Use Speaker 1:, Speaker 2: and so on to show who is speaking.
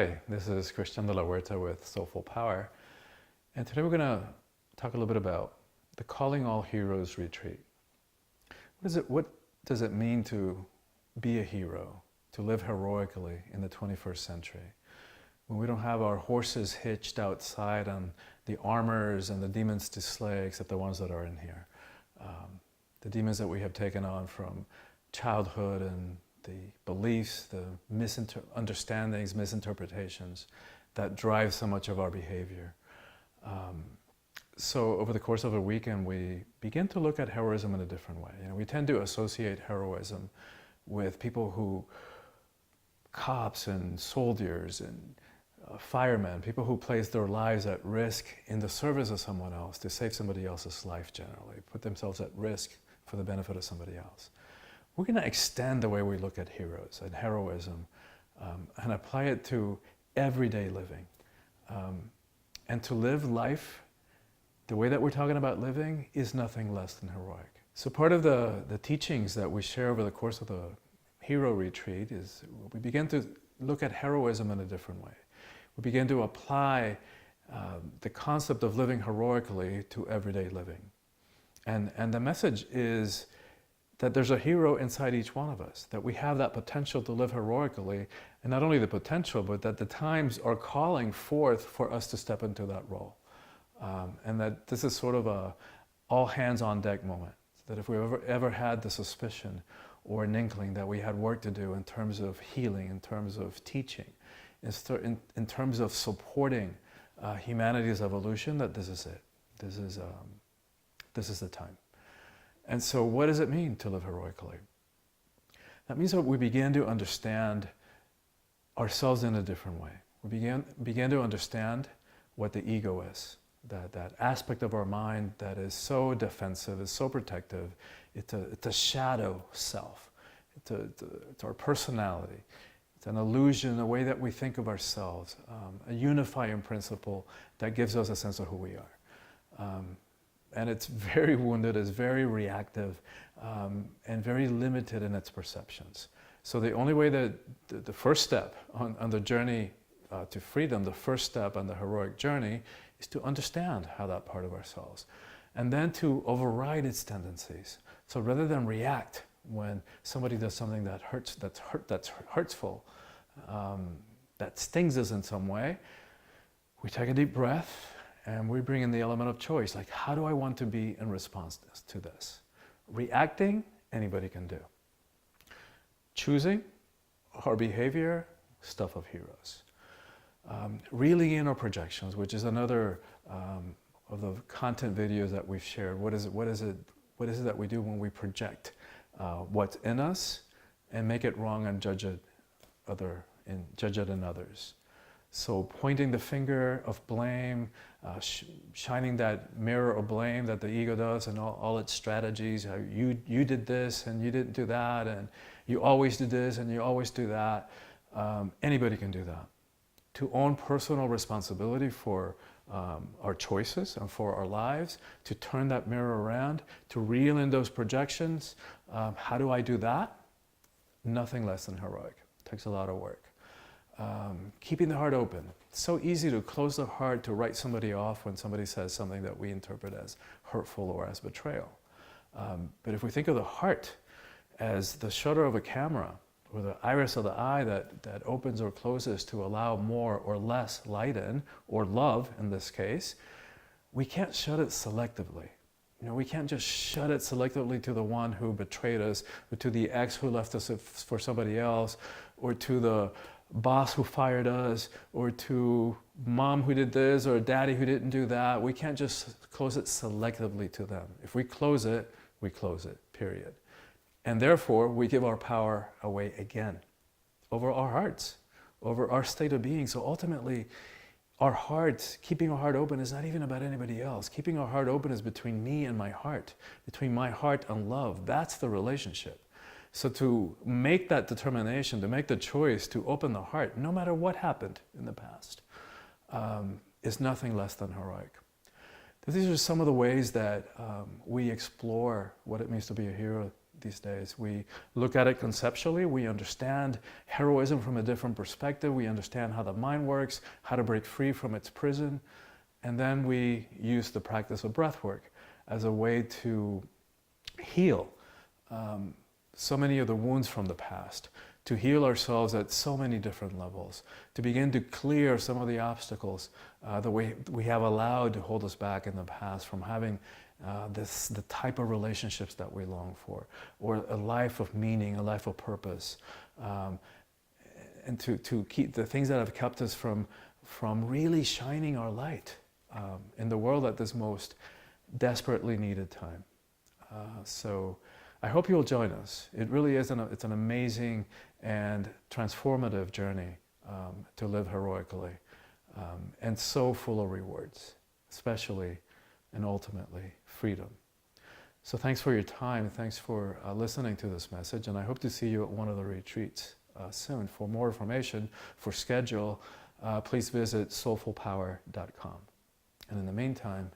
Speaker 1: Hi, this is Christian de la Huerta with Soulful Power, and today we're going to talk a little bit about the Calling All Heroes retreat. What does it mean to be a hero, to live heroically in the 21st century, when we don't have our horses hitched outside and the armors and the demons to slay, except the ones that are in here. The demons that we have taken on from childhood and the beliefs, the misunderstandings, misinterpretations that drive so much of our behavior. So over the course of a weekend, we begin to look at heroism in a different way. We tend to associate heroism with people cops and soldiers and firemen, people who place their lives at risk in the service of someone else to save somebody else's life generally, put themselves at risk for the benefit of somebody else. We're going to extend the way we look at heroes and heroism and apply it to everyday living. And to live life the way that we're talking about living is nothing less than heroic. So part of the teachings that we share over the course of the Hero Retreat is we begin to look at heroism in a different way. We begin to apply the concept of living heroically to everyday living. And the message is that there's a hero inside each one of us, that we have that potential to live heroically, and not only the potential, but that the times are calling forth for us to step into that role. And that this is sort of a all hands on deck moment, that if we ever had the suspicion or an inkling that we had work to do in terms of healing, in terms of teaching, in terms of supporting humanity's evolution, that this is it. This is the time. And so what does it mean to live heroically? That means that we begin to understand ourselves in a different way. We begin to understand what the ego is, that aspect of our mind that is so defensive, is so protective. It's a shadow self. It's our personality. It's an illusion, a way that we think of ourselves, a unifying principle that gives us a sense of who we are. And it's very wounded, it's very reactive, and very limited in its perceptions. So the only way that the first step on the journey to freedom, the first step on the heroic journey, is to understand how that part of ourselves, and then to override its tendencies. So rather than react when somebody does something that hurts, that's hurtful, that stings us in some way, we take a deep breath. And we bring in the element of choice, like how do I want to be in response to this? Reacting, anybody can do. Choosing our behavior, stuff of heroes. Reeling in our projections, which is another of the content videos that we've shared. What is it that we do when we project what's in us and make it wrong and judge it in others? So pointing the finger of blame, shining that mirror of blame that the ego does and all its strategies. How you did this and you didn't do that, and you always do this and you always do that. Anybody can do that. To own personal responsibility for our choices and for our lives, to turn that mirror around, to reel in those projections. How do I do that? Nothing less than heroic. It takes a lot of work. Keeping the heart open. It's so easy to close the heart, to write somebody off when somebody says something that we interpret as hurtful or as betrayal. But if we think of the heart as the shutter of a camera, or the iris of the eye that opens or closes to allow more or less light in, or love in this case, we can't shut it selectively. We can't just shut it selectively to the one who betrayed us, or to the ex who left us for somebody else, or to the boss who fired us, or to mom who did this, or daddy who didn't do that. We can't just close it selectively to them. If we close it, period. And therefore, we give our power away again over our hearts, over our state of being. So ultimately, our hearts, keeping our heart open is not even about anybody else. Keeping our heart open is between me and my heart, between my heart and love. That's the relationship. So to make that determination, to make the choice to open the heart, no matter what happened in the past, is nothing less than heroic. These are some of the ways that we explore what it means to be a hero these days. We look at it conceptually, we understand heroism from a different perspective, we understand how the mind works, how to break free from its prison, and then we use the practice of breathwork as a way to heal so many of the wounds from the past, to heal ourselves at so many different levels, to begin to clear some of the obstacles that we have allowed to hold us back in the past from having the type of relationships that we long for, or a life of meaning, a life of purpose, and to keep the things that have kept us from really shining our light in the world at this most desperately needed time. So I hope you'll join us. It really is it's an amazing and transformative journey to live heroically, and so full of rewards, especially and ultimately freedom. So thanks for your time. Thanks for listening to this message, and I hope to see you at one of the retreats soon. For more information, for schedule, please visit soulfulpower.com. And in the meantime,